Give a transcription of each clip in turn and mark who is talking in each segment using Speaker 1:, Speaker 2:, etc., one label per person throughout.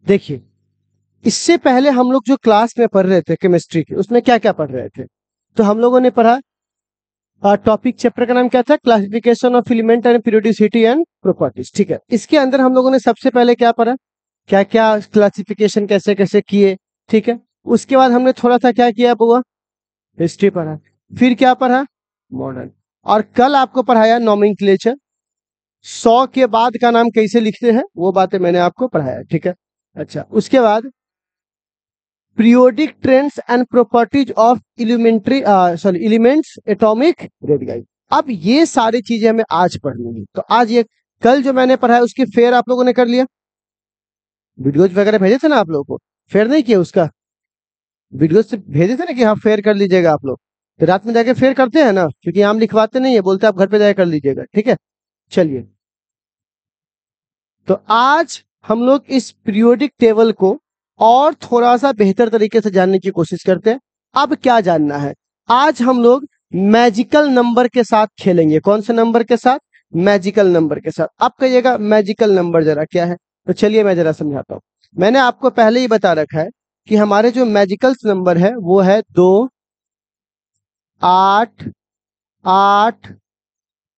Speaker 1: देखिए, इससे पहले हम लोग जो क्लास में पढ़ रहे थे केमिस्ट्री के, उसमें क्या क्या पढ़ रहे थे? तो हम लोगों ने पढ़ा, टॉपिक चैप्टर का नाम क्या था? Classification of element and periodicity and properties. ठीक है, इसके अंदर हम लोगों ने सबसे पहले क्या पढ़ा? क्या क्या क्लासिफिकेशन कैसे कैसे किए। ठीक है, उसके बाद हमने थोड़ा सा क्या किया बुआ? हिस्ट्री पढ़ा। फिर क्या पढ़ा? मॉडर्न। और कल आपको पढ़ाया नॉमेनक्लेचर, 100 के बाद का नाम कैसे लिखते हैं वो बातें मैंने आपको पढ़ाया। ठीक है, अच्छा, उसके बाद periodic trends and properties of elements atomic radii. अब ये सारी चीजें हमें आज पढ़नी है। तो आज ये कल जो मैंने पढ़ा है उसकी फेयर आप लोगों ने कर लिया? वीडियोज वगैरह भेजे थे ना आप लोगों को? फेयर नहीं किया उसका? वीडियोज से भेजे थे ना कि हाँ फेयर कर लीजिएगा आप लोग। तो रात में जाके फेयर करते हैं ना, क्योंकि हम लिखवाते नहीं है, बोलते आप घर पे जाके कर लीजिएगा। ठीक है, चलिए, तो आज हम लोग इस पीरियोडिक टेबल को और थोड़ा सा बेहतर तरीके से जानने की कोशिश करते हैं। अब क्या जानना है? आज हम लोग मैजिकल नंबर के साथ खेलेंगे। कौन से नंबर के साथ? मैजिकल नंबर के साथ। आप कहिएगा मैजिकल नंबर जरा क्या है? तो चलिए मैं जरा समझाता हूं। मैंने आपको पहले ही बता रखा है कि हमारे जो मैजिकल नंबर है वो है 2, 8, 8,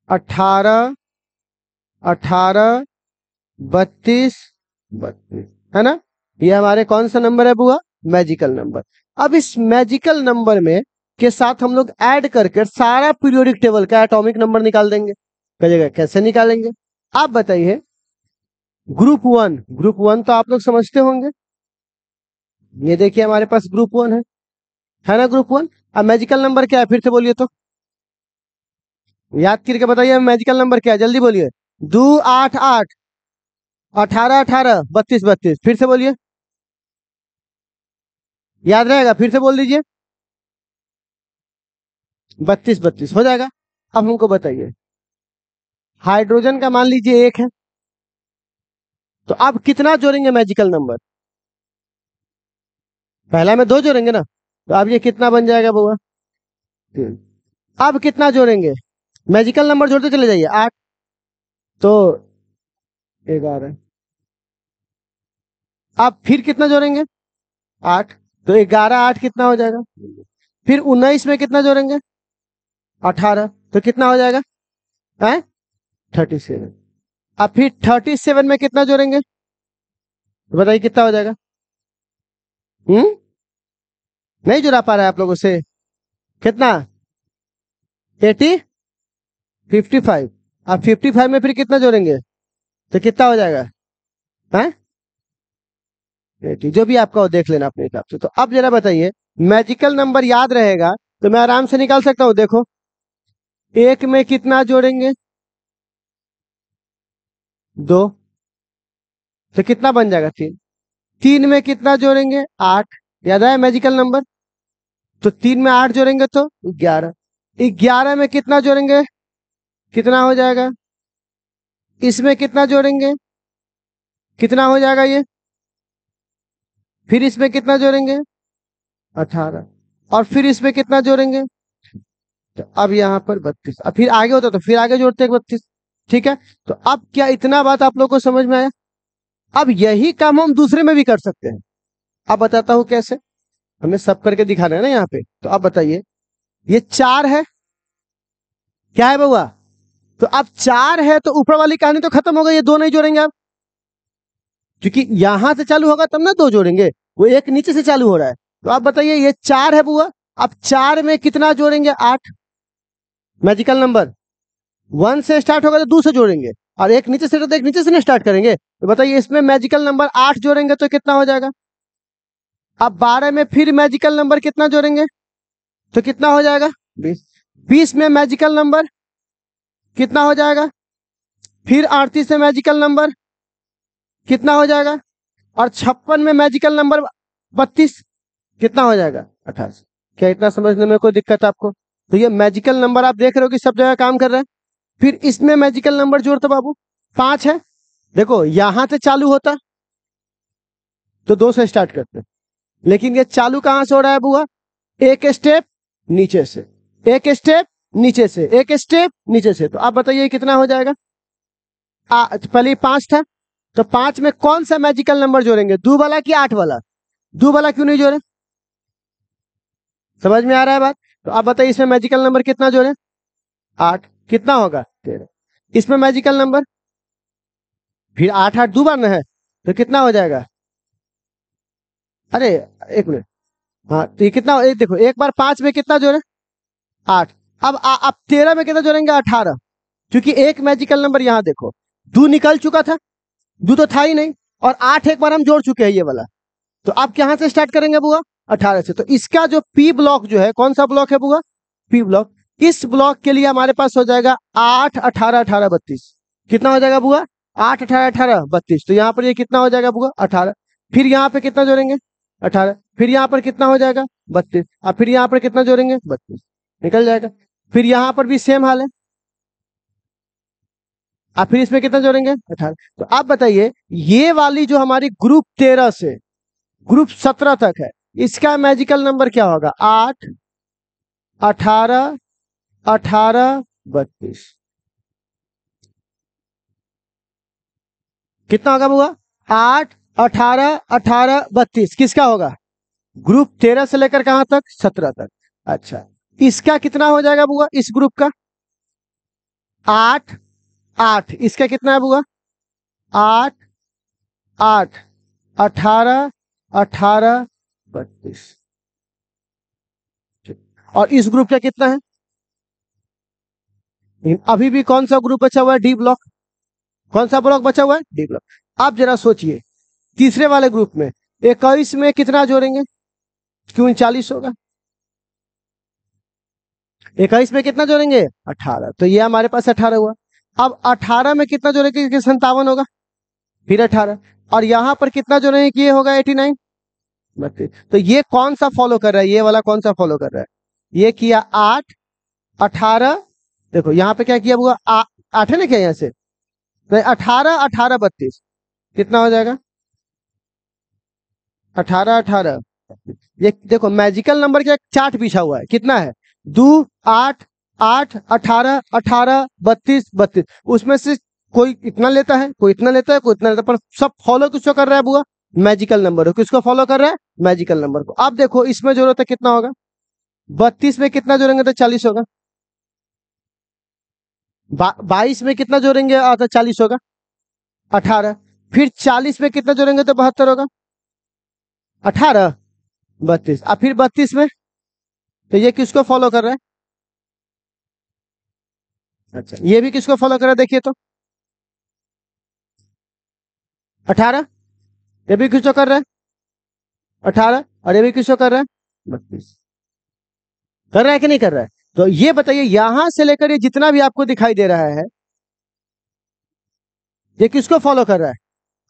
Speaker 1: 18, 18, 32, 32, है ना? ये हमारे कौन सा नंबर है बुआ? Magical number. अब इस मैजिकल नंबर में के साथ हम लोग ऐड करके सारा पीरियोडिक टेबल का एटॉमिक नंबर निकाल देंगे। कहिएगा कैसे निकालेंगे? आप बताइए। ग्रुप वन तो आप लोग समझते होंगे। ये देखिए हमारे पास ग्रुप वन है ना? Group one. अब मैजिकल नंबर क्या है फिर से बोलिए तो, याद करके बताइए मैजिकल नंबर क्या है, जल्दी बोलिए। 2, 8, 8, 18, 18, 32, 32। फिर से बोलिए, याद रहेगा? फिर से बोल दीजिए। 32, 32 हो जाएगा। अब हमको बताइए, हाइड्रोजन का मान लीजिए 1 है, तो अब कितना जोड़ेंगे मैजिकल नंबर? पहला में 2 जोड़ेंगे ना, तो अब ये कितना बन जाएगा बुआ? 3। अब कितना जोड़ेंगे? मैजिकल नंबर जोड़ते चले जाइए। 8 तो 11। अब फिर कितना जोड़ेंगे? 8 तो 11, 8 कितना हो जाएगा? फिर 19 में कितना जोड़ेंगे? 18 तो कितना हो जाएगा? है 37। अब फिर 37 में कितना जोड़ेंगे? बताइए कितना हो जाएगा? नहीं जुड़ा पा रहा है आप लोगों से? कितना? 80, 55। अब 55 में फिर कितना जोड़ेंगे तो कितना हो जाएगा? हैं 80, जो भी आपका हो देख लेना अपने हिसाब से। तो अब जरा बताइए, मैजिकल नंबर याद रहेगा तो मैं आराम से निकाल सकता हूं। देखो, 1 में कितना जोड़ेंगे? 2 तो कितना बन जाएगा? 3। 3 में कितना जोड़ेंगे? 8। याद आया मैजिकल नंबर? तो 3 में 8 जोड़ेंगे तो 11। 11 में कितना जोड़ेंगे? कितना हो जाएगा? इसमें कितना जोड़ेंगे? कितना हो जाएगा ये? फिर इसमें कितना जोड़ेंगे? 18। और फिर इसमें कितना जोड़ेंगे? तो अब यहाँ पर 32। अब फिर आगे होता तो फिर आगे जोड़ते 32। ठीक है, तो अब क्या इतना बात आप लोग को समझ में आया? अब यही काम हम दूसरे में भी कर सकते हैं। अब बताता हूं कैसे। हमें सब करके दिखाना है ना यहाँ पे। तो अब बताइए, ये 4 है, क्या है बउआ? तो अब 4 है तो ऊपर वाली कहानी तो खत्म हो गई। ये 2 नहीं जोड़ेंगे आप, क्योंकि यहां से चालू होगा तब ना 2 जोड़ेंगे। वो एक नीचे से चालू हो रहा है। तो आप बताइए, ये 4 है बुआ। अब 4 में कितना जोड़ेंगे? 8। मैजिकल नंबर 1 से स्टार्ट होगा तो 2 से जोड़ेंगे, और एक नीचे से तो एक नीचे से ना स्टार्ट करेंगे। तो बताइए इसमें मैजिकल नंबर 8 जोड़ेंगे तो कितना हो जाएगा? अब 12 में फिर मैजिकल नंबर कितना जोड़ेंगे तो कितना हो जाएगा? 20। 20 में मैजिकल नंबर कितना हो जाएगा? फिर 38 में मैजिकल नंबर कितना हो जाएगा? और 56 में मैजिकल नंबर 32 कितना हो जाएगा? 28। क्या इतना समझने में कोई दिक्कत आपको? तो ये मैजिकल नंबर आप देख रहे हो कि सब जगह काम कर रहा है। फिर इसमें मैजिकल नंबर जोड़ते बाबू, 5 है। देखो यहां से चालू होता तो 2 से स्टार्ट करते, लेकिन ये चालू कहां से हो रहा है बुआ? एक स्टेप नीचे से, एक स्टेप नीचे से, एक स्टेप नीचे से। तो आप बताइए कितना हो जाएगा? तो पहले 5 था, तो 5 में कौन सा मैजिकल नंबर जोड़ेंगे, 2 वाला कि 8 वाला? 2 वाला क्यों नहीं जोड़े? समझ में आ रहा है बात? तो आप बताइए इसमें मैजिकल नंबर कितना जोड़े? 8। कितना होगा? 13। इसमें मैजिकल नंबर फिर 8 8 2 बार ना है, तो कितना हो जाएगा? अरे एक मिनट, हाँ तो ये कितना, एक देखो, एक बार 5 में कितना जोड़े? 8। अब 13 में कितना जोड़ेंगे? 18। क्योंकि एक मैजिकल नंबर यहाँ देखो, 2 निकल चुका था, 2 तो था ही नहीं, और 8 एक बार हम जोड़ चुके हैं ये वाला। तो आप कहां से स्टार्ट करेंगे बुआ? 18 से। तो इसका जो पी ब्लॉक जो है, कौन सा ब्लॉक है बुआ? P block. इस ब्लॉक के लिए हमारे पास हो जाएगा 8 18 18 32। कितना हो जाएगा बुआ? 8 18 18 32। तो यहाँ पर ये कितना हो जाएगा बुआ? 18। फिर यहाँ पे कितना जोड़ेंगे? 18। फिर यहाँ पर कितना हो जाएगा? 32। और फिर यहाँ पर कितना जोड़ेंगे? 32। निकल जाएगा। फिर यहाँ पर भी सेम हाल है, और फिर इसमें कितना जोड़ेंगे? 18। तो आप बताइए ये वाली जो हमारी ग्रुप 13 से ग्रुप 17 तक है, इसका मैजिकल नंबर क्या होगा? 8 18 18 32। कितना होगा बुआ? 8 18 18 32। किसका होगा? ग्रुप 13 से लेकर कहां तक? 17 तक। अच्छा, इसका कितना हो जाएगा बुआ? इस ग्रुप का 8 8। इसका कितना है बुआ? 8 8 18 18 32। और इस ग्रुप का कितना है? अभी भी कौन सा ग्रुप बचा हुआ है? D block. कौन सा ब्लॉक बचा हुआ है? D block. आप जरा सोचिए, तीसरे वाले ग्रुप में 21 में कितना जोड़ेंगे? क्यों 40 होगा? 21 में कितना जोड़ेंगे? 18। तो ये हमारे पास 18 हुआ। अब 18 में कितना जोड़ेंगे कि 57 होगा, फिर 18। और यहां पर कितना जोड़ेंगे कि ये होगा 89। तो ये कौन सा फॉलो कर रहा है? ये वाला कौन सा फॉलो कर रहा है? ये किया 8 18। देखो यहाँ पे क्या किया हुआ? 8 है ना क्या यहाँ से? तो 18 18 32। कितना हो जाएगा? 18 18। ये देखो मैजिकल नंबर का एक चार्ट बिछा हुआ है, कितना है? 2 8 8 18 18 32 32। उसमें से कोई इतना लेता है, कोई इतना लेता है, कोई इतना लेता है, पर सब फॉलो किसको कर रहा है बुआ? मैजिकल नंबर को। किसको फॉलो कर रहा है? मैजिकल नंबर को। अब देखो इसमें जोड़ो तो कितना होगा? 32 में कितना जोड़ेंगे तो 40 होगा। 22 में कितना जोड़ेंगे तो 40 होगा। 18। फिर 40 में कितना जोड़ेंगे तो 72 होगा। 18 32। अब फिर 32 में, तो ये किसको फॉलो कर रहा है? अच्छा, ये भी किसको फॉलो कर रहा है? देखिए तो 18। ये भी किसको कर रहा है? 18। और ये भी किसको कर रहा है? 32। कर रहा है कि नहीं कर रहा है? तो ये बताइए यहां से लेकर ये जितना भी आपको दिखाई दे रहा है, ये किसको फॉलो कर रहा है?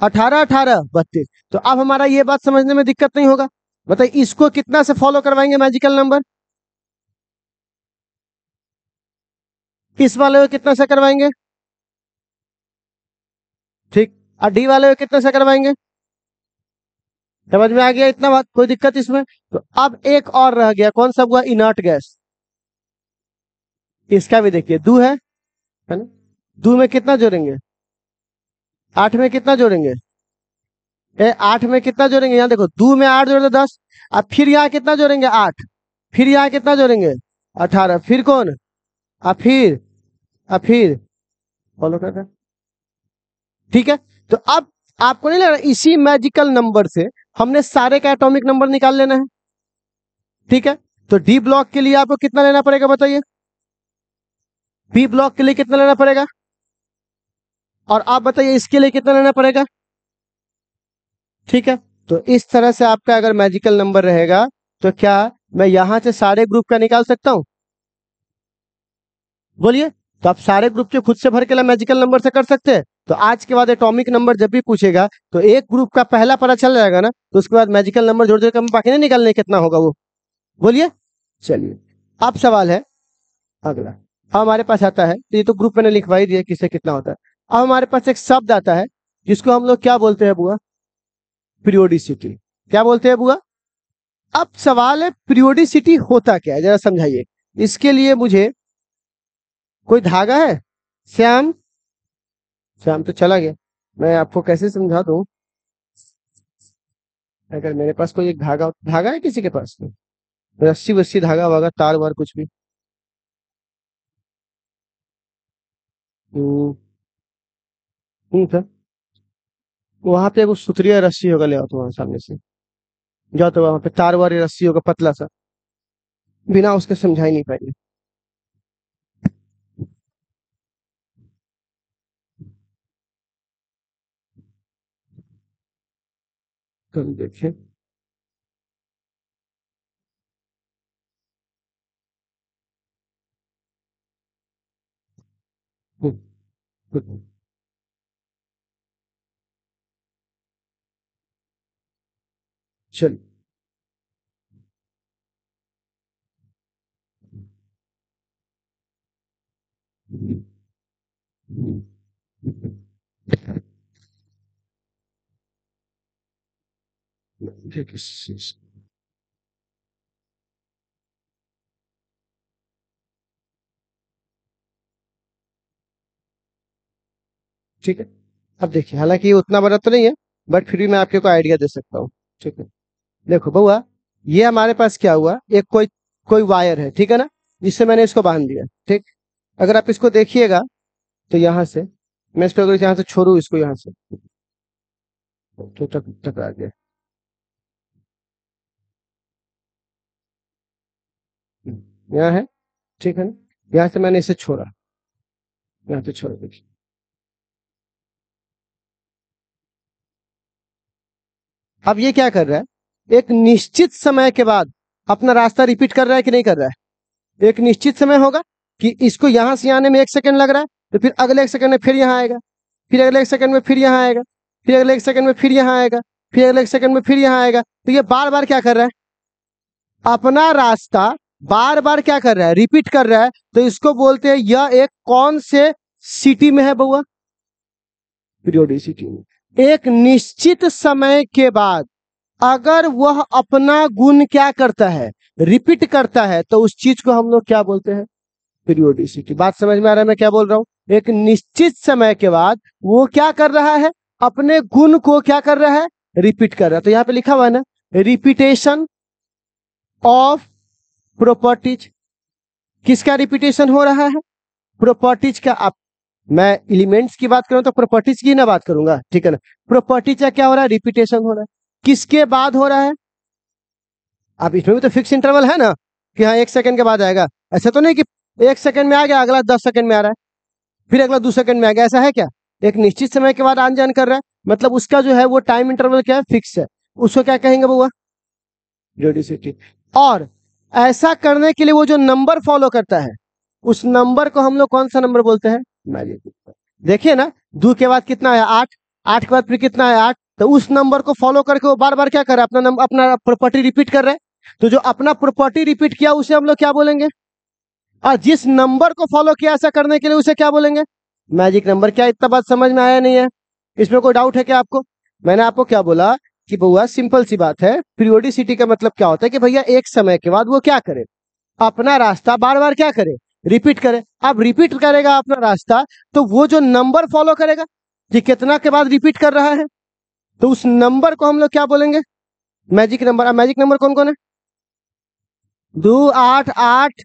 Speaker 1: 18 18 32। तो अब हमारा ये बात समझने में दिक्कत नहीं होगा। बताइए इसको कितना से फॉलो करवाएंगे मैजिकल नंबर? इस वाले को कितना से करवाएंगे? ठीक। और डी वाले को कितना से करवाएंगे? समझ में आ गया इतना बात? कोई दिक्कत इसमें? तो अब एक और रह गया, कौन सा हुआ? Inert gas. इसका भी देखिए, दो है ना? दो में कितना जोड़ेंगे? 8 में कितना जोड़ेंगे? 8 में कितना जोड़ेंगे? यहाँ देखो, 2 में 8 जोड़े तो 10। अब फिर यहाँ कितना जोड़ेंगे? 8। फिर यहाँ कितना जोड़ेंगे? 18। फिर कौन? फिर फॉलो कर रहे हैं। ठीक है। तो अब आपको नहीं लग रहा इसी मैजिकल नंबर से हमने सारे का एटॉमिक नंबर निकाल लेना है? ठीक है। तो डी ब्लॉक के लिए आपको कितना लेना पड़ेगा बताइए? पी ब्लॉक के लिए कितना लेना पड़ेगा? और आप बताइए इसके लिए कितना लेना पड़ेगा? ठीक है। तो इस तरह से आपका अगर मैजिकल नंबर रहेगा, तो क्या मैं यहां से सारे ग्रुप का निकाल सकता हूं? बोलिए। तो आप सारे ग्रुप के खुद से भर के मैजिकल नंबर से कर सकते हैं। तो आज के बाद एटॉमिक नंबर जब भी पूछेगा तो एक ग्रुप का पहला पता चल जाएगा ना, तो उसके बाद मैजिकल नंबर जोड़ जोड़ बाकी नहीं निकालने कितना होगा वो। बोलिए। चलिए, अब सवाल है अगला। अब हमारे पास आता है, तो ये तो ग्रुप मैंने लिखवा ही दिया किससे कितना होता है। अब हमारे पास एक शब्द आता है जिसको हम लोग क्या बोलते हैं बुआ? पीरियोडिसिटी। क्या बोलते हैं बुआ? अब सवाल है पीरियोडिसिटी होता क्या है, जरा समझाइए। इसके लिए मुझे कोई धागा है? श्याम, श्याम तो चला गया। मैं आपको कैसे समझा दूं? अगर मेरे पास कोई एक धागा धागा है किसी के पास में, रस्सी वस्सी धागा वागा तार वार कुछ भी। हम्म, सर, वहां पे वो सुतरी रस्सी होगा, ले आओ तो वहां सामने से। जाओ तो वहां पे तार वार या रस्सी होगा पतला सा, बिना उसके समझा ही नहीं पाएंगे। तो देखिए। हम्म, हम्म, चलिए। ठीक है, ठीक है। अब देखिए, हालांकि ये उतना बड़ा तो नहीं है, बट फिर भी मैं आपको आइडिया दे सकता हूँ। ठीक है, देखो बउआ, ये हमारे पास क्या हुआ, एक कोई कोई वायर है, ठीक है ना, जिससे मैंने इसको बांध दिया। ठीक, अगर आप इसको देखिएगा तो यहाँ से मैं इसको अगर यहाँ से छोड़ू, इसको यहाँ से तो टकरा गया। यहाँ है, ठीक है ना, यहाँ से मैंने इसे छोड़ा, यहाँ से छोड़ देखिए। अब ये क्या कर रहा है, एक निश्चित समय के बाद अपना रास्ता रिपीट कर रहा है कि नहीं कर रहा है? एक निश्चित समय होगा कि इसको यहां से आने में 1 सेकंड लग रहा है, तो फिर अगले 1 सेकंड में फिर यहाँ आएगा, फिर अगले 1 सेकंड में फिर यहाँ आएगा, फिर अगले 1 सेकंड में फिर यहाँ आएगा, फिर अगले 1 सेकंड में फिर यहाँ आएगा। तो ये बार बार क्या कर रहा है, अपना रास्ता बार बार क्या कर रहा है, रिपीट कर रहा है। तो इसको बोलते हैं, यह एक कौन से सिटी में है बउआ? पीरियोडिसिटी में। एक निश्चित समय के बाद अगर वह अपना गुण क्या करता है, रिपीट करता है, तो उस चीज को हम लोग क्या बोलते हैं? पीरियोडिसिटी। बात समझ में आ रहा है मैं क्या बोल रहा हूं? एक निश्चित समय के बाद वो क्या कर रहा है, अपने गुण को क्या कर रहा है, रिपीट कर रहा है। तो यहाँ पे लिखा हुआ है ना, रिपीटेशन ऑफ प्रॉपर्टीज। किसका रिपीटेशन हो रहा है? प्रॉपर्टीज का। आप, मैं एलिमेंट्स की बात करूं तो प्रॉपर्टीज की ना बात करूंगा, ठीक है ना। प्रॉपर्टीज का क्या हो रहा है, रिपीटेशन हो रहा है। किसके बाद हो रहा है? अब इसमें भी तो फिक्स इंटरवल है ना, कि हाँ 1 सेकंड के बाद आएगा। ऐसा तो नहीं कि 1 सेकंड में आ गया, अगला 10 सेकंड में आ रहा है, फिर अगला 2 सेकंड में आ गया, ऐसा है क्या? एक निश्चित समय के बाद आन जान कर रहा है, मतलब उसका जो है वो टाइम इंटरवल क्या है, फिक्स है। उसको क्या कहेंगे बुआ? पीरियोडिसिटी। और ऐसा करने के लिए वो जो नंबर फॉलो करता है, उस नंबर को हम लोग कौन सा नंबर बोलते हैं? Magic number. देखिए ना, 2 के बाद कितना है, 8, 8 के बाद फिर कितना है, 8। तो उस नंबर को फॉलो करके वो बार बार क्या कर रहा है, अपना नंबर, अपना प्रॉपर्टी रिपीट कर रहा है। तो जो अपना प्रॉपर्टी रिपीट किया उसे हम लोग क्या बोलेंगे? और जिस नंबर को फॉलो किया ऐसा करने के लिए उसे क्या बोलेंगे? Magic number. क्या इतना बात समझ में आया नहीं है? इसमें कोई डाउट है क्या आपको? मैंने आपको क्या बोला कि बउआ, सिंपल सी बात है, पीरियोडिसिटी का मतलब क्या होता है कि भैया एक समय के बाद वो क्या करे, अपना रास्ता बार बार क्या करे, रिपीट करे। अब रिपीट करेगा अपना रास्ता, तो वो जो नंबर फॉलो करेगा कि कितना के बाद रिपीट कर रहा है, तो उस नंबर को हम लोग क्या बोलेंगे? Magic number. अब मैजिक नंबर कौन कौन है? 2, 8, 8।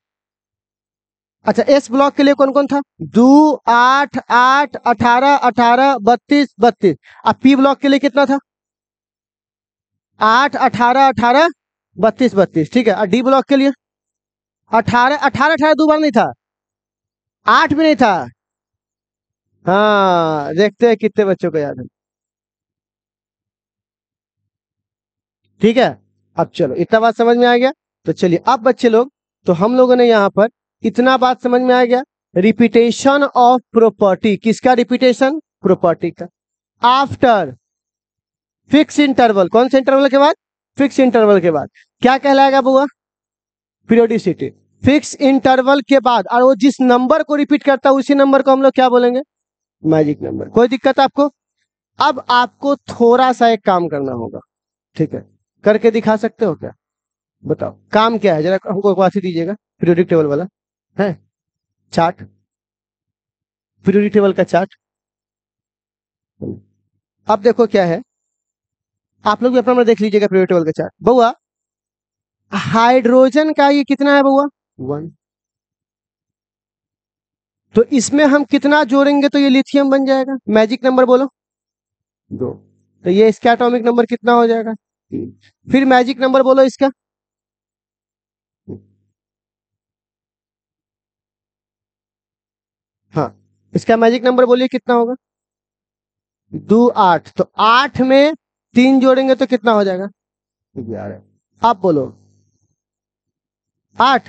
Speaker 1: अच्छा, एस ब्लॉक के लिए कौन कौन था? 2, 8, 8, 18, 18, 32, 32। अब पी ब्लॉक के लिए कितना था? 8, 18, 18, 32, 32। ठीक है। और डी ब्लॉक के लिए 18, 18, 18 दो बार नहीं था, 8 भी नहीं था। हाँ, देखते हैं कितने बच्चों को याद है। ठीक है। अब चलो, इतना बात समझ में आ गया। तो चलिए अब बच्चे लोग, तो हम लोगों ने यहाँ पर इतना बात समझ में आ गया, रिपीटेशन ऑफ प्रॉपर्टी। किसका रिपीटेशन? प्रॉपर्टी का। After fix interval. कौन से इंटरवल के बाद? फिक्स इंटरवल के बाद। क्या कहलाएगा बुआ? पीरियोडिसिटी। फिक्स इंटरवल के बाद, और वो जिस नंबर को रिपीट करता है उसी नंबर को हम लोग क्या बोलेंगे? Magic number. कोई दिक्कत आपको? अब आपको थोड़ा सा एक काम करना होगा, ठीक है, करके दिखा सकते हो क्या? बताओ काम क्या है, जरा हमको एक बात ही दीजिएगा। पीरियोडिक टेबल वाला है, चार्ट, पीरियोडिक टेबल का चार्ट। अब देखो क्या है, आप लोग भी अपना देख लीजिएगा पीरियोडिक टेबल का चार्ट। बउआ हाइड्रोजन का ये कितना है बउआ? 1। तो इसमें हम कितना जोड़ेंगे तो ये लिथियम बन जाएगा? मैजिक नंबर बोलो। 2। तो ये इसका एटॉमिक नंबर कितना हो जाएगा? 3। फिर मैजिक नंबर बोलो इसका। हाँ, इसका मैजिक नंबर बोलिए कितना होगा? 2 8। तो 8 में 3 जोड़ेंगे तो कितना हो जाएगा? 11। आप बोलो 8।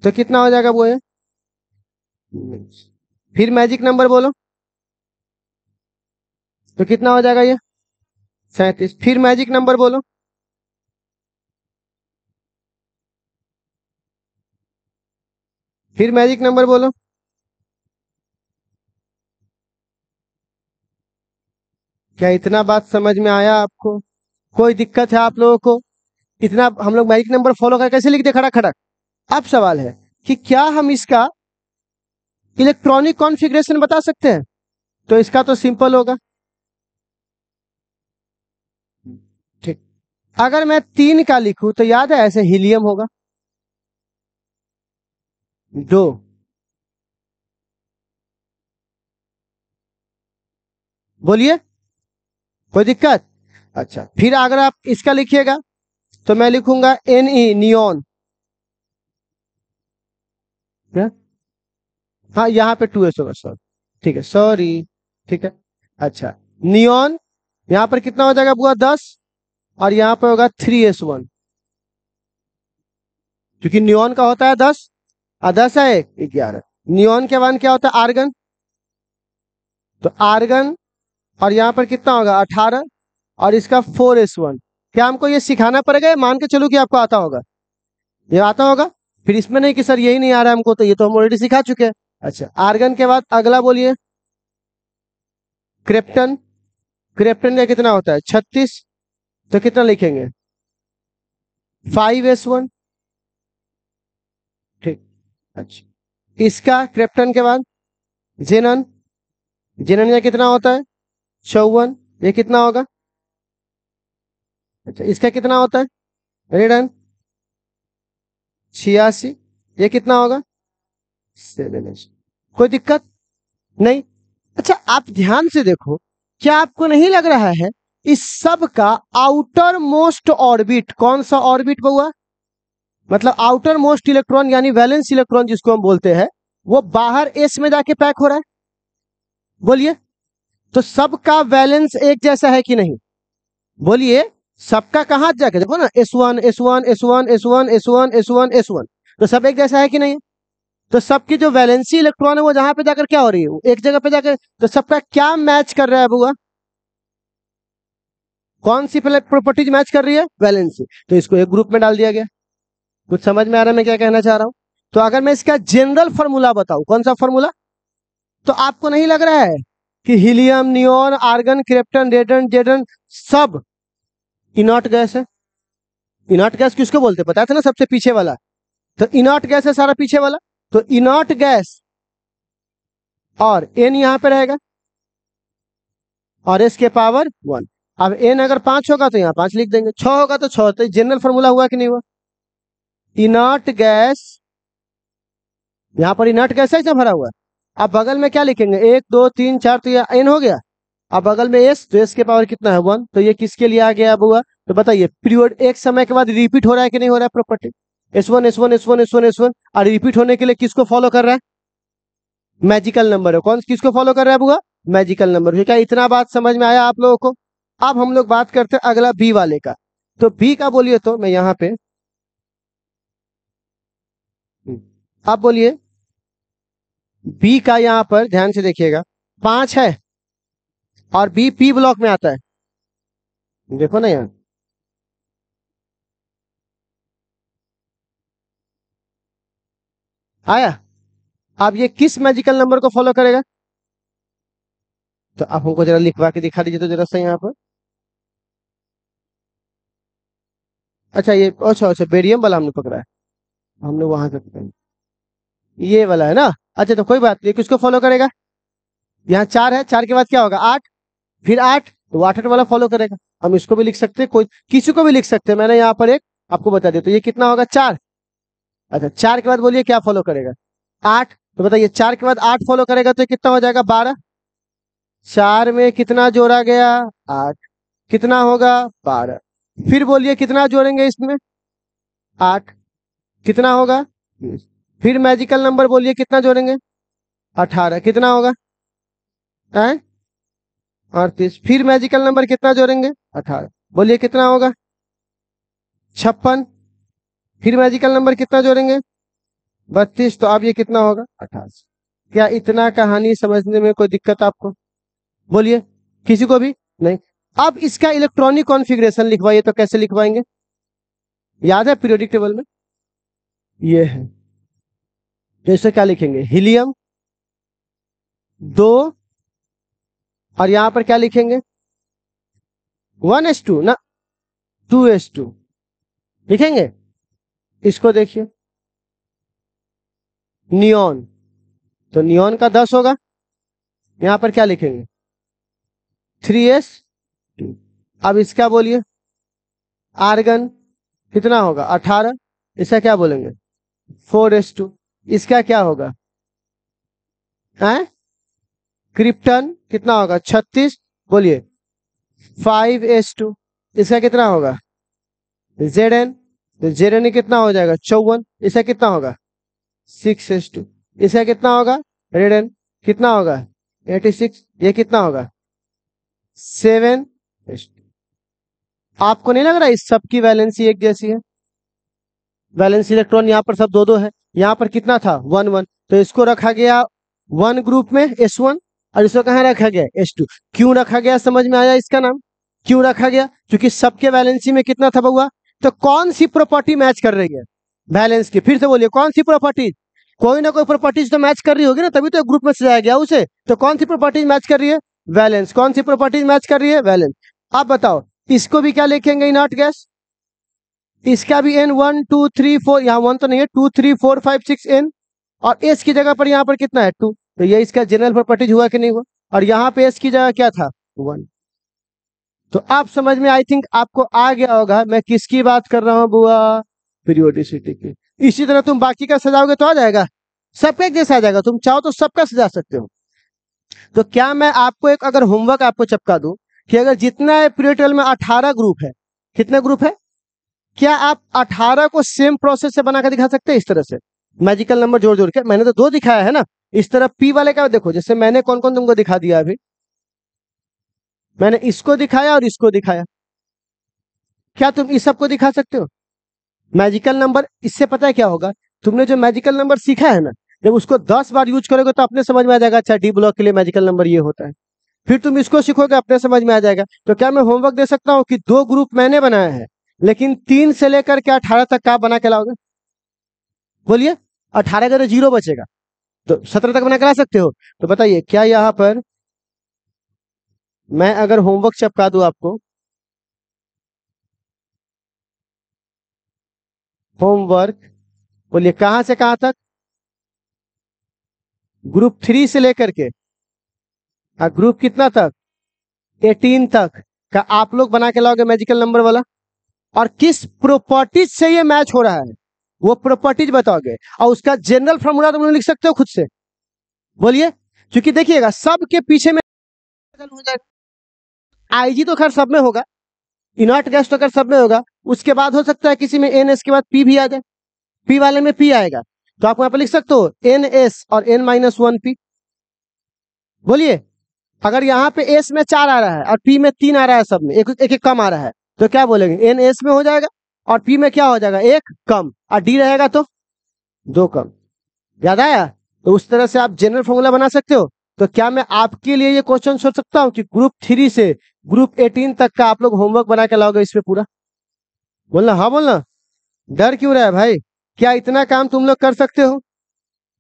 Speaker 1: तो कितना हो जाएगा वो है? फिर मैजिक नंबर बोलो, तो कितना हो जाएगा ये? 37। फिर मैजिक नंबर बोलो। फिर मैजिक नंबर बोलो। क्या इतना बात समझ में आया आपको? कोई दिक्कत है आप लोगों को? इतना हम लोग मैजिक नंबर फॉलो कर कैसे लिख दे खड़ा खड़ा? अब सवाल है कि क्या हम इसका इलेक्ट्रॉनिक कॉन्फ़िगरेशन बता सकते हैं? तो इसका तो सिंपल होगा। ठीक। अगर मैं 3 का लिखूं तो याद है ऐसे हीलियम होगा। 2। बोलिए, कोई दिक्कत? अच्छा, फिर अगर आप इसका लिखिएगा तो मैं लिखूंगा Ne नियॉन। क्या? हाँ, यहाँ पे 2s होगा, सॉरी। ठीक है, सॉरी। ठीक है। अच्छा, नियॉन यहाँ पर कितना हो जाएगा बुआ? 10। और यहाँ पर होगा 3s1, क्योंकि नियॉन का होता है 10 और 10 है 11। नियॉन के बाद क्या होता है? आर्गन। तो आर्गन, और यहाँ पर कितना होगा? 18। और इसका 4s1। क्या हमको ये सिखाना पड़ेगा या मान के चलो कि आपको आता होगा? ये आता होगा। फिर इसमें नहीं कि सर यही नहीं आ रहा है हमको, तो ये तो हम ऑलरेडी सिखा चुके हैं। अच्छा, आर्गन के बाद अगला बोलिए क्रिप्टन। क्रिप्टन का कितना होता है? 36। तो कितना लिखेंगे? 5s1। ठीक। अच्छा, इसका क्रिप्टन के बाद जेनन। जेनन का कितना होता है? 54। ये कितना होगा? अच्छा, इसका कितना होता है? रेडन 86। ये कितना होगा? 7s। कोई दिक्कत नहीं। अच्छा, आप ध्यान से देखो, क्या आपको नहीं लग रहा है इस सब का आउटर मोस्ट ऑर्बिट कौन सा ऑर्बिट हुआ? मतलब आउटर मोस्ट इलेक्ट्रॉन यानी वैलेंस इलेक्ट्रॉन जिसको हम बोलते हैं, वो बाहर एस में जाके पैक हो रहा है। बोलिए, तो सबका वैलेंस एक जैसा है कि नहीं? बोलिए, सबका कहां जाके देखो ना, S1 S1 S1 S1 S1 S1 S1। तो सब एक जैसा है कि नहीं? तो सबकी जो वैलेंसी इलेक्ट्रॉन है वो जहां पे जाकर क्या हो रही है? वो एक जगह पे जाकर, तो सबका क्या मैच कर रहा है बुआ? कौन सी प्रॉपर्टीज मैच कर रही है? वैलेंसी। तो इसको एक ग्रुप में डाल दिया गया। कुछ समझ में आ रहा है मैं क्या कहना चाह रहा हूं? तो अगर मैं इसका जनरल फॉर्मूला बताऊं, कौन सा फॉर्मूला? तो आपको नहीं लग रहा है कि helium, neon, argon, krypton, radon, जेडन सब इनर्ट गैस है? इनर्ट गैस किसको बोलते पता था ना? सबसे पीछे वाला। तो इनर्ट गैस है सारा पीछे वाला। तो इनर्ट गैस, और एन यहां पे रहेगा, और एस के पावर 1। अब एन अगर 5 होगा तो यहाँ 5 लिख देंगे, 6 होगा तो 6। तो जनरल फॉर्मूला हुआ कि नहीं हुआ? इनर्ट गैस, यहाँ पर इनर्ट गैस है भरा हुआ है। अब बगल में क्या लिखेंगे? 1 2 3 4, तो ये एन हो गया। अब बगल में एस, तो एस के पावर कितना है? 1। तो ये किसके लिए आ गया अब हुआ? तो बताइए, पीरियड एक समय के बाद रिपीट हो रहा है कि नहीं हो रहा है property? S1 S1 S1 S1 S1। और रिपीट होने के लिए किसको फॉलो कर रहा है? मैजिकल नंबर है। कौन किसको फॉलो कर रहा है बुआ? Magical number. क्या इतना बात समझ में आया आप लोगों को? अब हम लोग बात करते हैं अगला बी वाले का। तो बी का बोलिए, तो मैं यहां पे आप बोलिए बी का, यहां पर ध्यान से देखिएगा, 5 है और बी पी ब्लॉक में आता है। देखो ना यहाँ, आया। अब ये किस मैजिकल नंबर को फॉलो करेगा? तो आप हमको जरा लिखवा के दिखा दीजिए तो जरा सा यहाँ पर। अच्छा, ये अच्छा अच्छा बेरियम वाला हमने पकड़ा है। हमने वहां से पकड़ा है। ये वाला है ना? अच्छा, तो कोई बात नहीं, किसको फॉलो करेगा? यहाँ 4 है, 4 के बाद क्या होगा? 8। फिर 8, तो 8 वाला फॉलो करेगा। हम इसको भी लिख सकते हैं, कोई किसी को भी लिख सकते हैं, मैंने यहाँ पर एक आपको बता दिया। तो ये कितना होगा 4। अच्छा 4 के बाद बोलिए क्या फॉलो करेगा 8। तो बताइए 4 के बाद 8 फॉलो करेगा तो कितना हो जाएगा 12। 4 में कितना जोड़ा गया 8, कितना होगा 12। फिर बोलिए कितना जोड़ेंगे इसमें 8, कितना होगा 20। फिर मैजिकल नंबर बोलिए कितना जोड़ेंगे 18, कितना होगा 38। फिर मैजिकल नंबर कितना जोड़ेंगे 18, बोलिए कितना होगा 56। फिर मैजिकल नंबर कितना जोड़ेंगे 32। तो अब ये कितना होगा 88। क्या इतना कहानी समझने में कोई दिक्कत आपको? बोलिए किसी को भी नहीं। अब इसका इलेक्ट्रॉनिक कॉन्फ़िगरेशन लिखवाइए, तो कैसे लिखवाएंगे? याद है पीरियोडिक टेबल में ये है, जैसे क्या लिखेंगे हीलियम 2, और यहां पर क्या लिखेंगे 1s2 ना 2s2 लिखेंगे। इसको देखिए नियॉन, तो नियॉन का 10 होगा। यहां पर क्या लिखेंगे 3s2। अब इसका बोलिए आर्गन कितना होगा 18, इसका क्या बोलेंगे 4s2। इसका क्या होगा क्रिप्टन कितना होगा 36, बोलिए 5s2। इसका कितना होगा Zn, तो Zn कितना हो जाएगा 54, इसका कितना होगा 6s2। इसका कितना होगा रेडन कितना होगा 86, ये कितना होगा 7s2। आपको नहीं लग रहा इस सब की वैलेंसी एक जैसी है? वैलेंस इलेक्ट्रॉन यहाँ पर सब दो दो है, यहाँ पर कितना था 1 1, तो इसको रखा गया 1 ग्रुप में S1, और इसको कहाँ रखा गया S2। क्यों रखा गया समझ में आया इसका नाम क्यों रखा गया? क्योंकि सबके वैलेंसी में कितना था बउआ? तो कौन सी प्रॉपर्टी मैच कर रही है बैलेंस की? फिर से बोलिए कौन सी प्रॉपर्टी? कोई ना कोई प्रॉपर्टीज तो मैच कर रही होगी ना, तभी तो ग्रुप में सजाया गया उसे। तो कौन सी प्रॉपर्टीज मैच कर रही है? वैलेंस। कौन सी प्रॉपर्टीज मैच कर रही है? वैलेंस। आप बताओ इसको भी क्या लिखेंगे इनॉट गैस? इसका भी N 1 2 3 4, यहाँ 1 तो नहीं है, 2 3 4 5 6 N, और S की जगह पर यहाँ पर कितना है 2। तो ये इसका जनरल प्रॉपर्टीज हुआ कि नहीं हुआ? और यहाँ पे S की जगह क्या था 1। तो आप समझ में आई थिंक आपको आ गया होगा मैं किसकी बात कर रहा हूँ बुआ, पीरियोडिसिटी की। इसी तरह तुम बाकी का सजाओगे तो आ जाएगा, सबका एक जैसा आ जाएगा। तुम चाहो तो सबका सजा सकते हो। तो क्या मैं आपको एक अगर होमवर्क आपको चिपका दूं कि अगर जितना है पीरियोडिक टेबल में 18 ग्रुप है, कितने ग्रुप है? क्या आप 18 को सेम प्रोसेस से बनाकर दिखा सकते हैं इस तरह से मैजिकल नंबर जोड़ जोड़ के? मैंने तो 2 दिखाया है ना। इस तरह पी वाले का देखो, जैसे मैंने कौन कौन तुमको दिखा दिया अभी, मैंने इसको दिखाया और इसको दिखाया। क्या तुम इस सबको दिखा सकते हो मैजिकल नंबर? इससे पता है क्या होगा, तुमने जो मैजिकल नंबर सीखा है ना, जब उसको 10 बार यूज करोगे तो अपने समझ में आ जाएगा अच्छा डी ब्लॉक के लिए मैजिकल नंबर ये होता है। फिर तुम इसको सीखोगे अपने समझ में आ जाएगा। तो क्या मैं होमवर्क दे सकता हूँ कि 2 ग्रुप मैंने बनाया है, लेकिन 3 से लेकर के 18 तक का बना के लाओगे? बोलिए 18 का तो 0 बचेगा, तो 17 तक बना के ला सकते हो। तो बताइए क्या यहाँ पर मैं अगर होमवर्क चिपका दूं आपको, होमवर्क बोलिए कहां से कहां तक? ग्रुप 3 से लेकर के ग्रुप कितना तक 18 तक का आप लोग बना के लाओगे मैजिकल नंबर वाला। और किस प्रॉपर्टीज से ये मैच हो रहा है वो प्रॉपर्टीज बताओगे, और उसका जनरल फॉर्मूला तुम लिख सकते हो खुद से। बोलिए, क्योंकि देखिएगा सबके पीछे में हो जाएगा। आईजी तो खैर सब में होगा, इनॉट गैस तो खैर सब में होगा। उसके बाद हो सकता है किसी में एन एस के बाद पी भी आ जाए, पी वाले में पी आएगा, तो आप वहां पर लिख सकते हो एन एस और N-1 P। बोलिए अगर यहाँ पे एस में 4 आ रहा है और पी में 3 आ रहा है, सब में एक एक कम आ रहा है, तो क्या बोलेंगे एन एस में हो जाएगा, और पी में क्या हो जाएगा 1 कम, और डी रहेगा तो 2 कम। याद आया? तो उस तरह से आप जनरल फॉर्मूला बना सकते हो। तो क्या मैं आपके लिए ये क्वेश्चन सोच सकता हूँ कि ग्रुप 3 से ग्रुप 18 तक का आप लोग होमवर्क बना के लाओगे इसमें पूरा? बोलना हाँ बोलना, डर क्यों रहा है भाई? क्या इतना काम तुम लोग कर सकते हो?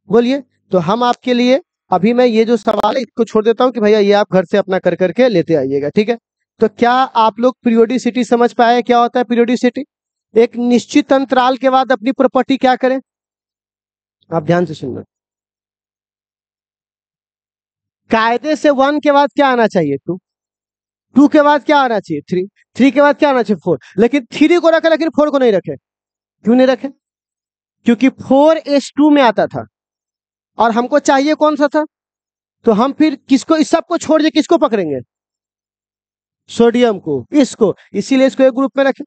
Speaker 1: बोलिए। तो हम आपके लिए अभी मैं ये जो सवाल है इसको छोड़ देता हूँ कि भैया ये आप घर से अपना कर करके लेते आइएगा, ठीक है? तो क्या आप लोग पीरियोडिसिटी समझ पाए? क्या होता है पीरियोडिसिटी? एक निश्चित अंतराल के बाद अपनी प्रॉपर्टी क्या करें? आप ध्यान से सुनना। कायदे से 1 के बाद क्या आना चाहिए 2, 2 के बाद क्या आना चाहिए? 3, 3 के बाद क्या आना चाहिए? 4, लेकिन 3 को रखे लेकिन 4 को नहीं रखे। क्यों नहीं रखे? क्योंकि 4s2 में आता था और हमको चाहिए कौन सा था, तो हम फिर किसको, इस सब को छोड़ के किसको पकड़ेंगे? सोडियम को, इसको, इसीलिए इसको एक ग्रुप में रखे।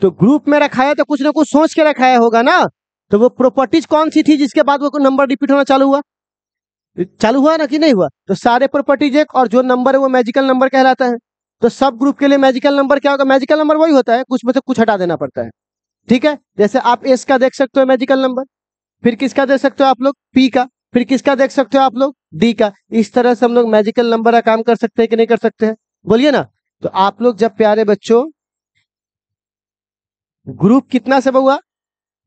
Speaker 1: तो ग्रुप में रखाया तो कुछ ना कुछ सोच के रखाया होगा ना, तो वो प्रॉपर्टीज कौन सी थी जिसके बाद वो नंबर रिपीट होना चालू हुआ? चालू हुआ ना कि नहीं हुआ? तो सारे प्रॉपर्टीज एक, और जो नंबर है वो मैजिकल नंबर कहलाता है। तो सब ग्रुप के लिए मैजिकल नंबर क्या होगा? मैजिकल नंबर वही होता है, कुछ में से कुछ हटा देना पड़ता है। ठीक है, जैसे आप एस का देख सकते हो मैजिकल नंबर, फिर किसका देख सकते हो आप लोग? पी का, फिर किसका देख सकते हो आप लोग? डी का। इस तरह से हम लोग मैजिकल नंबर का काम कर सकते हैं कि नहीं कर सकते हैं? बोलिए ना। तो आप लोग जब प्यारे बच्चों ग्रुप कितना से हुआ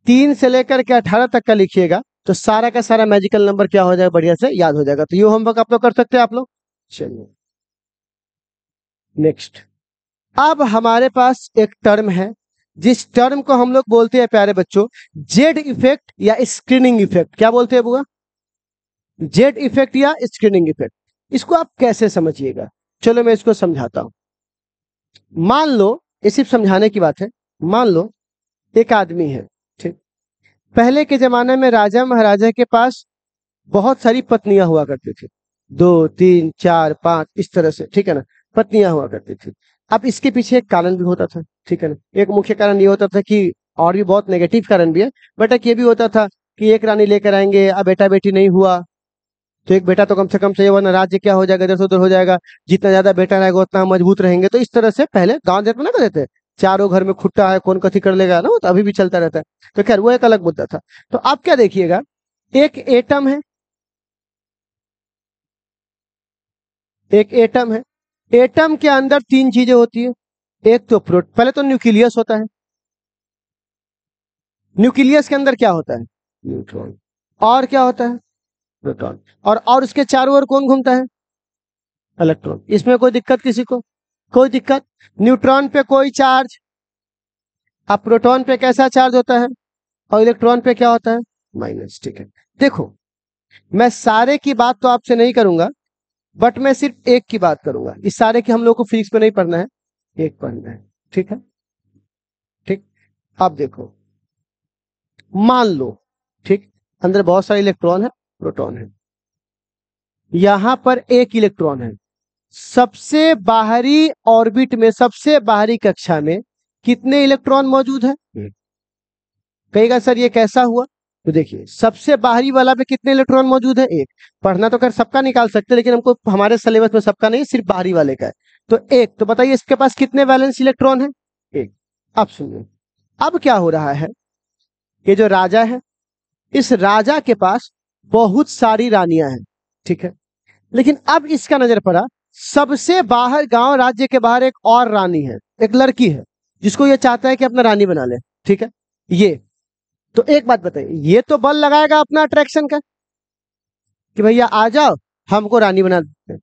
Speaker 1: 3 से लेकर के 18 तक का लिखिएगा तो सारा का सारा मैजिकल नंबर क्या हो जाएगा? बढ़िया से याद हो जाएगा। तो ये होमवर्क आप लोग कर सकते हैं आप लोग। चलिए नेक्स्ट, अब हमारे पास एक टर्म है जिस टर्म को हम लोग बोलते हैं प्यारे बच्चों जेड इफेक्ट या स्क्रीनिंग इफेक्ट। क्या बोलते हैं बुआ? जेड इफेक्ट या स्क्रीनिंग इफेक्ट। इसको आप कैसे समझिएगा? चलो मैं इसको समझाता हूं। मान लो, ये सिर्फ समझाने की बात है, मान लो एक आदमी है, ठीक। पहले के जमाने में राजा महाराजा के पास बहुत सारी पत्नियां हुआ करती थी, 2, 3, 4, 5 इस तरह से, ठीक है ना, पत्नियां हुआ करती थी। अब इसके पीछे एक कारण भी होता था, ठीक है ना। एक मुख्य कारण ये होता था कि, और भी बहुत नेगेटिव कारण भी है, बट एक ये भी होता था कि एक रानी लेकर आएंगे, अब बेटा बेटी नहीं हुआ तो एक बेटा तो कम से कम चाहिए, वरना राज्य क्या हो जाएगा, इधर से उधर हो जाएगा। जितना ज्यादा बेटा रहेगा उतना मजबूत रहेंगे। तो इस तरह से पहले गांव देश में ना कहते थे चारों घर में खुट्टा है, कौन कथी कर लेगा ना, वो तो अभी भी चलता रहता है। तो खैर वो एक अलग मुद्दा था। तो अब क्या देखिएगा, एक एटम है, एक एटम है, एटम के अंदर 3 चीजें होती है। एक तो पहले तो न्यूक्लियस होता है, न्यूक्लियस के अंदर क्या होता है? न्यूट्रॉन। और क्या होता है? प्रोटॉन। और उसके चारों ओर कौन घूमता है? इलेक्ट्रॉन। इसमें कोई दिक्कत किसी को? कोई दिक्कत? न्यूट्रॉन पे कोई चार्ज, अब प्रोटॉन पे कैसा चार्ज होता है, और इलेक्ट्रॉन पे क्या होता है? माइनस। ठीक है, देखो मैं सारे की बात तो आपसे नहीं करूंगा, बट मैं सिर्फ एक की बात करूंगा। इस सारे की हम लोग को फिजिक्स में नहीं पढ़ना है, एक पढ़ना है, ठीक है। ठीक, अब देखो मान लो, ठीक, अंदर बहुत सारे इलेक्ट्रॉन है, प्रोटॉन है, यहां पर एक इलेक्ट्रॉन है। सबसे बाहरी ऑर्बिट में, सबसे बाहरी कक्षा में कितने इलेक्ट्रॉन मौजूद है? कहेगा सर ये कैसा हुआ? तो देखिए सबसे बाहरी वाला पे कितने इलेक्ट्रॉन मौजूद है? एक। पढ़ना तो खैर सबका निकाल सकते, लेकिन हमको हमारे सिलेबस में सबका नहीं, सिर्फ बाहरी वाले का है। तो एक, तो बताइए इसके पास कितने वैलेंस इलेक्ट्रॉन है? एक। अब सुनिए, अब क्या हो रहा है, ये जो राजा है, इस राजा के पास बहुत सारी रानियां हैं, ठीक है। लेकिन अब इसका नजर पड़ा, सबसे बाहर गांव राज्य के बाहर एक और रानी है, एक लड़की है जिसको ये चाहता है कि अपना रानी बना ले, ठीक है। ये तो एक बात बताइए, ये तो बल लगाएगा अपना अट्रैक्शन का कि भैया आ जाओ हमको रानी बना देते हैं।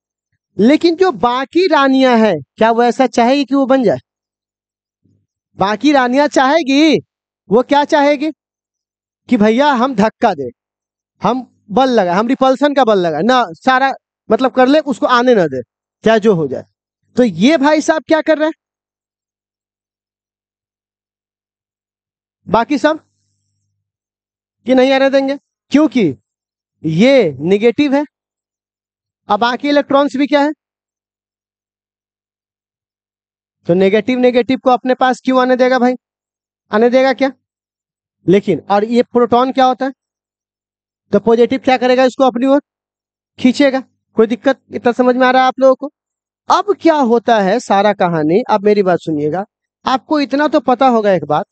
Speaker 1: लेकिन जो बाकी रानियां हैं, क्या वो ऐसा चाहेगी कि वो बन जाए? बाकी रानियां चाहेगी, वो क्या चाहेगी कि भैया हम धक्का दे, हम बल लगा, हम रिपल्सन का बल लगा ना, सारा मतलब कर ले, उसको आने ना दे, क्या जो हो जाए। तो ये भाई साहब क्या कर रहे हैं, बाकी सब कि नहीं आने देंगे, क्योंकि ये निगेटिव है। अब बाकी इलेक्ट्रॉन्स भी क्या है, तो नेगेटिव नेगेटिव को अपने पास क्यों आने देगा भाई? आने देगा क्या? लेकिन और ये प्रोटॉन क्या होता है, तो पॉजिटिव क्या करेगा, इसको अपनी ओर खींचेगा। कोई दिक्कत इतना समझ में आ रहा है आप लोगों को? अब क्या होता है सारा कहानी, अब मेरी बात सुनिएगा। आपको इतना तो पता होगा एक बात,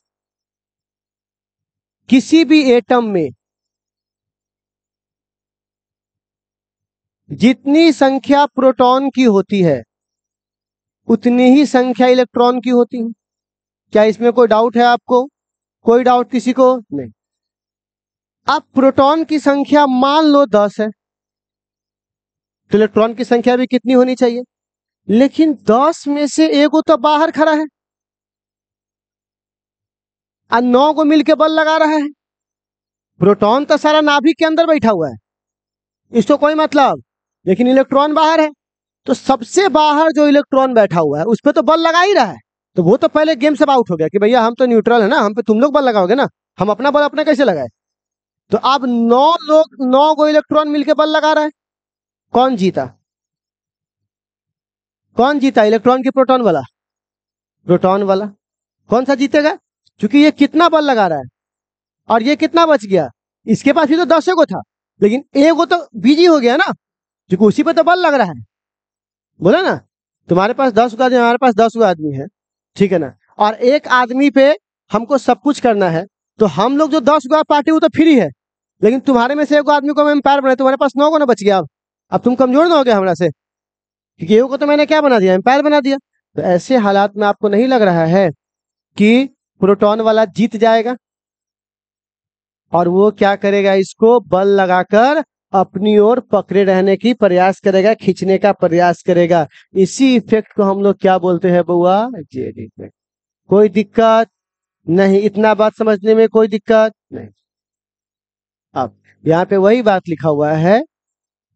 Speaker 1: किसी भी एटम में जितनी संख्या प्रोटॉन की होती है उतनी ही संख्या इलेक्ट्रॉन की होती है। क्या इसमें कोई डाउट है आपको? कोई डाउट किसी को नहीं। अब प्रोटॉन की संख्या मान लो 10 है, तो इलेक्ट्रॉन की संख्या भी कितनी होनी चाहिए? लेकिन 10 में से एगो तो बाहर खड़ा है और 9 को मिलकर बल लगा रहा है। प्रोटॉन तो सारा नाभिक के अंदर बैठा हुआ है, इसको कोई मतलब, लेकिन इलेक्ट्रॉन बाहर है। तो सबसे बाहर जो इलेक्ट्रॉन बैठा हुआ है उस पर तो बल लगा ही रहा है, तो वो तो पहले गेम से आउट हो गया कि भैया हम तो न्यूट्रल है ना, हम पे तुम लोग बल लगाओगे ना, हम अपना बल अपने कैसे लगाए। तो अब 9 लोग 9 गो इलेक्ट्रॉन मिलके बल लगा रहा है, कौन जीता? कौन जीता, इलेक्ट्रॉन की प्रोटॉन वाला? प्रोटॉन वाला। कौन सा जीतेगा? क्योंकि ये कितना बल लगा रहा है और ये कितना बच गया, इसके पास भी तो 10 को था, लेकिन एक वो तो बिजी हो गया ना, क्योंकि उसी पे तो बल लग रहा है। बोला ना, तुम्हारे पास 10 गो आदमी, हमारे पास 10 गो आदमी है, ठीक है ना, और एक आदमी पे हमको सब कुछ करना है, तो हम लोग जो 10 गो पार्टी वो तो फ्री है, लेकिन तुम्हारे में से एक आदमी को मैं एम्पायर बनाया, तुम्हारे पास 9 गो ना बच गया। अब तुम कमजोर ना हो गए हमरा से, क्योंकि एक को तो मैंने क्या बना दिया, एम्पायर बना दिया। तो ऐसे हालात में आपको नहीं लग रहा है कि प्रोटॉन वाला जीत जाएगा और वो क्या करेगा, इसको बल लगाकर अपनी ओर पकड़े रहने की प्रयास करेगा, खींचने का प्रयास करेगा। इसी इफेक्ट को हम लोग क्या बोलते हैं बुआ? Z effect. कोई दिक्कत नहीं, इतना बात समझने में कोई दिक्कत नहीं। अब यहाँ पे वही बात लिखा हुआ है,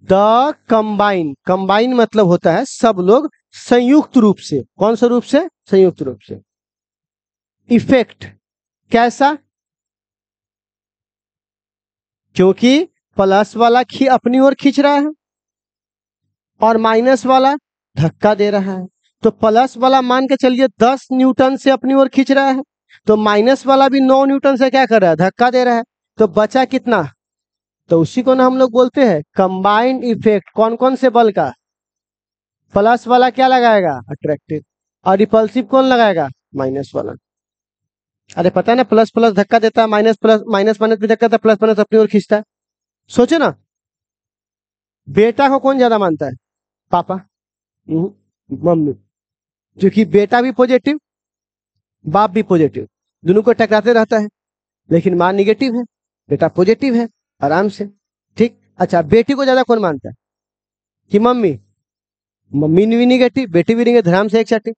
Speaker 1: द कंबाइन। कंबाइन मतलब होता है सब लोग संयुक्त रूप से। कौन सा रूप से? संयुक्त रूप से। इफेक्ट कैसा? क्योंकि प्लस वाला अपनी ओर खींच रहा है और माइनस वाला धक्का दे रहा है, तो प्लस वाला मान के चलिए 10 न्यूटन से अपनी ओर खींच रहा है, तो माइनस वाला भी 9 न्यूटन से क्या कर रहा है, धक्का दे रहा है, तो बचा कितना? तो उसी को ना हम लोग बोलते हैं कंबाइंड इफेक्ट। कौन कौन से बल का? प्लस वाला क्या लगाएगा, अट्रैक्टिव, और रिपल्सिव कौन लगाएगा, माइनस वाला। अरे पता है ना, प्लस प्लस धक्का देता है, माइनस प्लस माइनस माइनस भी धक्का देता है, प्लस माइनस अपनी ओर खींचता है। सोचो ना, बेटा को कौन ज्यादा मानता है, पापा, मम्मी, क्योंकि बेटा भी पॉजिटिव बाप भी पॉजिटिव, दोनों को टकराते रहता है, लेकिन माँ निगेटिव है, बेटा पॉजिटिव है, आराम से, ठीक। अच्छा, बेटी को ज्यादा कौन मानता है, कि मम्मी? मम्मी भी निगेटिव, बेटी भी निगेटिव, धराम से एक साथ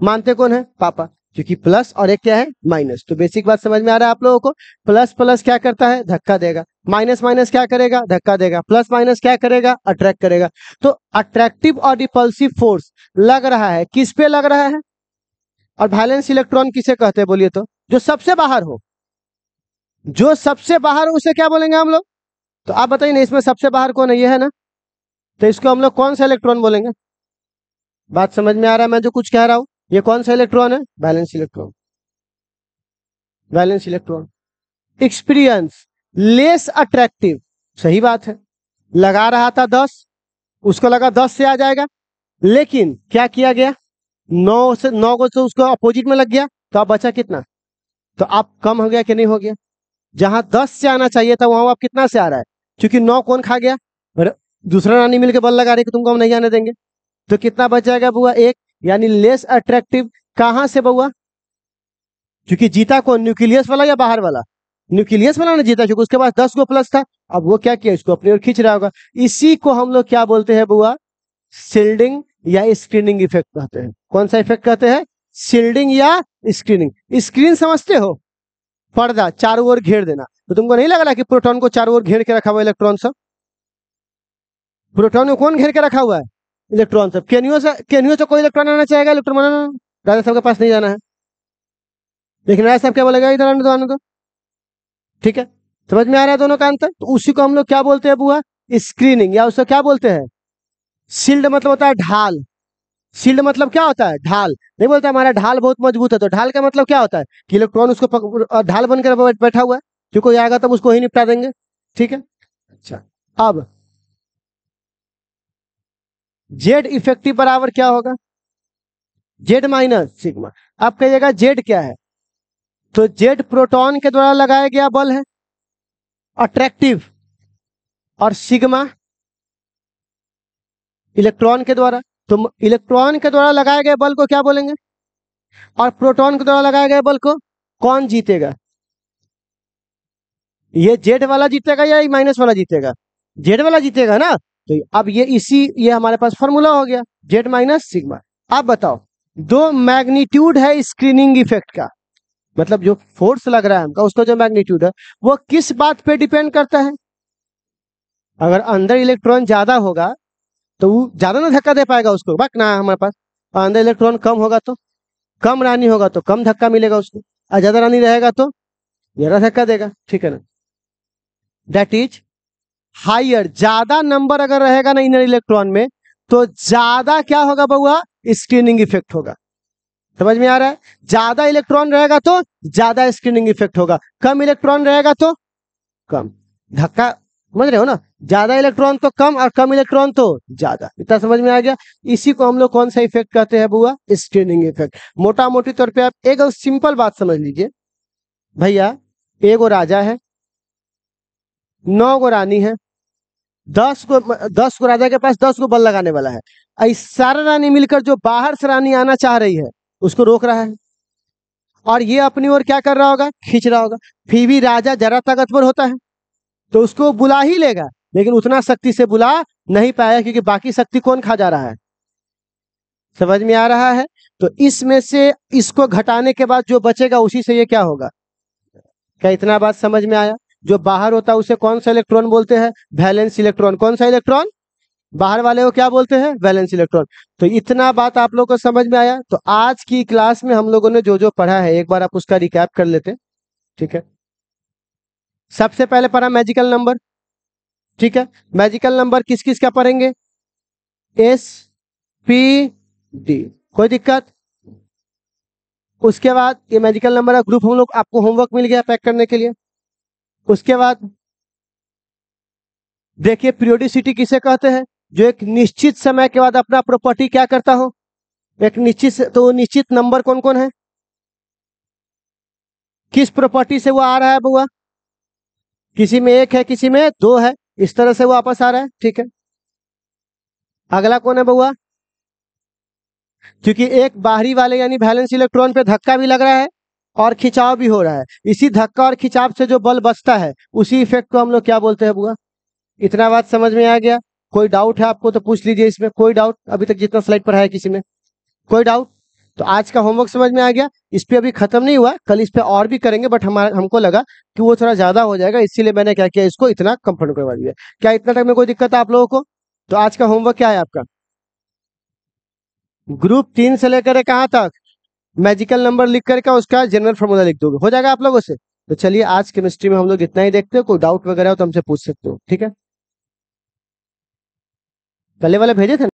Speaker 1: मानते कौन है, पापा, क्योंकि प्लस और एक क्या है, माइनस। तो बेसिक बात समझ में आ रहा है आप लोगों को? प्लस प्लस क्या करता है, धक्का देगा, माइनस माइनस क्या करेगा, धक्का देगा, प्लस माइनस क्या करेगा, अट्रैक्ट करेगा। तो अट्रैक्टिव और रिपल्सिव फोर्स लग रहा है किस पे लग रहा है? और वैलेंस इलेक्ट्रॉन किसे कहते हैं बोलिए तो? जो सबसे बाहर हो, जो सबसे बाहर हो उसे क्या बोलेंगे हम लोग? तो आप बताइए ना, इसमें सबसे बाहर कौन है, ये है ना, तो इसको हम लोग कौन सा इलेक्ट्रॉन बोलेंगे? बात समझ में आ रहा है मैं जो कुछ कह रहा हूं? ये कौन सा इलेक्ट्रॉन है, balance electron. Balance electron. Experience less attractive, सही बात है, लगा रहा था 10, उसको लगा 10 से आ जाएगा, लेकिन क्या किया गया, 9 को से उसको अपोजिट में लग गया, तो अब बचा कितना? तो आप कम हो गया कि नहीं हो गया? जहां 10 से आना चाहिए था वहां आप कितना से आ रहा है, क्योंकि 9 कौन खा गया, दूसरा रानी मिलकर बल लगा रही कि तुमको हम नहीं आने देंगे, तो कितना बच जाएगा बुआ, 1, यानी लेस अट्रैक्टिव। कहां से बुआ? क्योंकि जीता कौन, न्यूक्लियस वाला या बाहर वाला? न्यूक्लियस वाला ने जीता, क्योंकि उसके पास 10 गो प्लस था, अब वो क्या किया, इसको अपनी ओर खींच रहा होगा। इसी को हम लोग क्या बोलते हैं बुआ, शील्डिंग या स्क्रीनिंग इफेक्ट कहते हैं। कौन सा इफेक्ट कहते हैं, शील्डिंग या स्क्रीनिंग। स्क्रीन समझते हो, पर्दा चारों ओर घेर देना, तो तुमको नहीं लग रहा कि प्रोटॉन को चारों ओर घेर के रखा हुआ है इलेक्ट्रॉन सब? प्रोटॉन को कौन घेर के रखा हुआ है, इलेक्ट्रॉन सब। केनियो से कोई इलेक्ट्रॉन आना चाहेगा, इलेक्ट्रॉन बनाना, राजा साहब के पास नहीं जाना है, लेकिन राजा साहब क्या बोलेगा, इधर आने दो, ठीक है। समझ में आ रहा है दोनों का अंतर? तो उसी को हम लोग क्या बोलते हैं बुआ, स्क्रीनिंग, या उसको क्या बोलते हैं, शील्ड मतलब होता है ढाल। शील्ड मतलब क्या होता है, ढाल। नहीं बोलता हमारा ढाल बहुत मजबूत है, तो ढाल का मतलब क्या होता है कि इलेक्ट्रॉन उसको ढाल बनकर बैठा हुआ है, जो कोई आएगा तब उसको ही निपटा देंगे, ठीक है। अच्छा, अब जेड इफेक्टिव बराबर क्या होगा, जेड माइनस सिग्मा। आप कहिएगा जेड क्या है, तो जेड प्रोटॉन के द्वारा लगाया गया बल है, अट्रैक्टिव, और सिग्मा इलेक्ट्रॉन के द्वारा। तो इलेक्ट्रॉन के द्वारा लगाए गए बल को क्या बोलेंगे, और प्रोटॉन के द्वारा लगाए गए बल को कौन जीतेगा? ये जेड वाला जीतेगा या माइनस वाला जीतेगा? जेड वाला जीतेगा ना। तो अब ये हमारे पास फॉर्मूला हो गया, जेड माइनस सिग्मा। आप बताओ, दो मैग्नीट्यूड है स्क्रीनिंग इफेक्ट का, मतलब जो फोर्स लग रहा है हमका, उसका जो मैग्नीट्यूड है वो किस बात पे डिपेंड करता है? अगर अंदर इलेक्ट्रॉन ज्यादा होगा तो वो ज्यादा ना धक्का दे पाएगा उसको, बक ना हमारे पास। और अंदर इलेक्ट्रॉन कम होगा तो, कम रानी होगा तो कम धक्का मिलेगा उसको, और ज्यादा रानी रहेगा तो ज्यादा धक्का देगा, ठीक है ना। दैट इज हाइयर, ज्यादा नंबर अगर रहेगा ना इनर इलेक्ट्रॉन में, तो ज्यादा क्या होगा बउआ, स्क्रीनिंग इफेक्ट होगा। समझ में आ रहा है? ज्यादा इलेक्ट्रॉन रहेगा तो ज्यादा स्क्रीनिंग इफेक्ट होगा, कम इलेक्ट्रॉन रहेगा तो कम धक्का। समझ रहे हो ना? ज्यादा इलेक्ट्रॉन तो कम और कम इलेक्ट्रॉन तो ज्यादा। इतना समझ में आ गया? इसी को हम लोग कौन सा इफेक्ट कहते हैं बुआ? Screening effect. मोटा मोटी तौर पे आप एक सिंपल बात समझ लीजिए भैया, एगो राजा है, 9 गो रानी है, 10 गो राजा के पास 10 गो बल लगाने वाला है। इस सारा रानी मिलकर जो बाहर से रानी आना चाह रही है उसको रोक रहा है, और ये अपनी ओर क्या कर रहा होगा? खींच रहा होगा। फिर भी राजा जरा ताकतवर होता है तो उसको बुला ही लेगा, लेकिन उतना शक्ति से बुला नहीं पाया, क्योंकि बाकी शक्ति कौन खा जा रहा है। समझ में आ रहा है? तो इसमें से इसको घटाने के बाद जो बचेगा उसी से ये क्या होगा। क्या इतना बात समझ में आया? जो बाहर होता है उसे कौन सा इलेक्ट्रॉन बोलते हैं? Valence electron. कौन सा इलेक्ट्रॉन? बाहर वाले को क्या बोलते हैं? Valence electron. तो इतना बात आप लोगों को समझ में आया? तो आज की क्लास में हम लोगों ने जो जो पढ़ा है एक बार आप उसका रिकैप कर लेते, ठीक है। सबसे पहले पढ़ा मैजिकल नंबर, ठीक है। मैजिकल नंबर किस किस का पढ़ेंगे? एस पी डी, कोई दिक्कत? उसके बाद ये मैजिकल नंबर का ग्रुप हम लोग, आपको होमवर्क मिल गया पैक करने के लिए। उसके बाद देखिए पीरियोडिसिटी किसे कहते हैं? जो एक निश्चित समय के बाद अपना प्रॉपर्टी क्या करता हो, एक निश्चित, तो निश्चित नंबर कौन कौन है, किस प्रॉपर्टी से वो आ रहा है बुआ? किसी में 1 है, किसी में 2 है, इस तरह से वो वापस आ रहा है, ठीक है। अगला कौन है बुआ? क्योंकि एक बाहरी वाले यानी वैलेंस इलेक्ट्रॉन पे धक्का भी लग रहा है और खिंचाव भी हो रहा है, इसी धक्का और खिंचाव से जो बल बचता है उसी इफेक्ट को हम लोग क्या बोलते हैं बुआ? इतना बात समझ में आ गया? कोई डाउट है आपको तो पूछ लीजिए इसमें। कोई डाउट अभी तक जितना स्लाइड पर है किसी में? कोई डाउट? तो आज का होमवर्क समझ में आ गया। इस पे अभी खत्म नहीं हुआ, कल इस पे और भी करेंगे, बट हमको लगा कि वो थोड़ा ज्यादा हो जाएगा, इसीलिए मैंने क्या किया, इसको इतना कंफर्ट करवा दिया। क्या इतना तक में कोई दिक्कत है आप लोगों को? तो आज का होमवर्क क्या है आपका? ग्रुप 3 से लेकर कहाँ तक? मैजिकल नंबर लिख करके उसका जनरल फॉर्मूला लिख दोगे, हो जाएगा आप लोगों से। तो चलिए आज केमिस्ट्री में हम लोग इतना ही देखते हैं, कोई डाउट वगैरह हो तो हमसे पूछ सकते हो, ठीक है। पहले वाले भेजे थे।